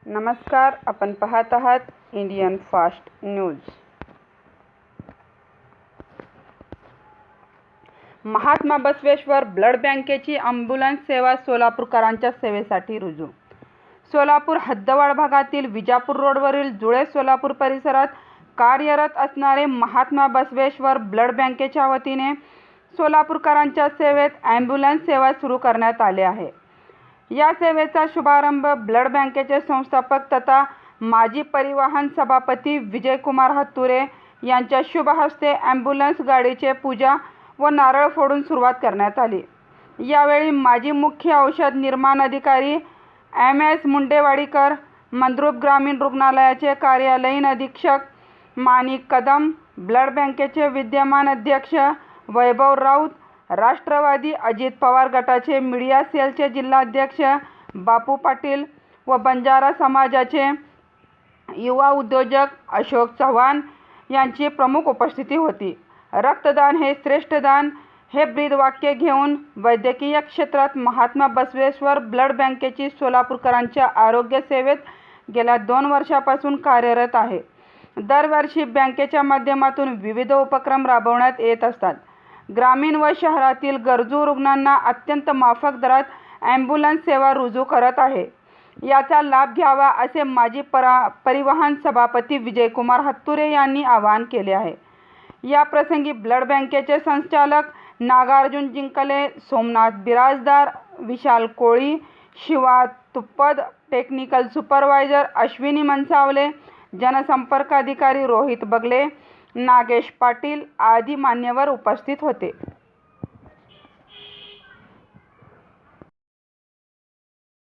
नमस्कार, आपण पाहत आहात Indian fast news. Mahatma Basaveshwar blood बँकेची ॲम्ब्युलन्स सेवा सोलापूरकरांच्या सेवेसाठी रुजू। सोलापूर हद्दवाड भागातील विजापूर रोडवरील जुळे सोलापूर परिसरात कार्यरत असणारे महात्मा बसवेश्वर ब्लड बँकेच्या वतीने सोलापूरकरांच्या सेवेत ॲम्ब्युलन्स सेवा सुरू करण्यात आली आहे। या सेवेचा शुभारंभ ब्लड बँकेचे संस्थापक तथा माजी परिवहन सभापती विजयकुमार हत्तुरे यांच्या शुभ हस्ते ॲम्ब्युलन्स गाडीचे पूजा व नारळ फोडून सुरुवात करण्यात आली। यावेळी माजी मुख्य औषध निर्माण अधिकारी MS मुंडेवाडीकर, मंद्रुप ग्रामीण रुग्णालयाचे कार्यालयीन अधीक्षक माणिक कदम, ब्लड बँकेचे विद्यमान अध्यक्ष वैभव राऊत, राष्ट्रवादी अजित पवार गटाचे मीडिया सेलचे जिल्हाध्यक्ष बापू पाटील व बंजारा समाजाचे युवा उद्योजक अशोक चव्हाण यांची प्रमुख उपस्थिती होती। रक्तदान हे श्रेष्ठ दान हे ब्रीदवाक्य घेऊन वैद्यकीय क्षेत्रात महात्मा बसवेश्वर ब्लड बँकेची सोलापूरकरांच्या आरोग्य सेवेत गेल्या 2 वर्षापासून कार्यरत आहे। दरवर्षी बँकेच्या माध्यमातून विविध उपक्रम राबवण्यात येत असतात। ग्रामीण व शहरातील गरजू रुग्णांना अत्यंत माफक दरात ॲम्ब्युलन्स सेवा रुजू करत आहे। याचा लाभ घ्यावा असे माजी परिवहन सभापती विजयकुमार हत्तुरे यांनी आवाहन केले आहे। या प्रसंगी ब्लड बँकेचे संचालक नागार्जुन जिंकले, सोमनाथ बिराजदार, विशाल कोळी, शिवा तुप्पद, टेक्निकल सुपरवायझर अश्विनी मनसावले, जनसंपर्क अधिकारी रोहित बगले, नागेश पाटील आदी मान्यवर उपस्थित होते।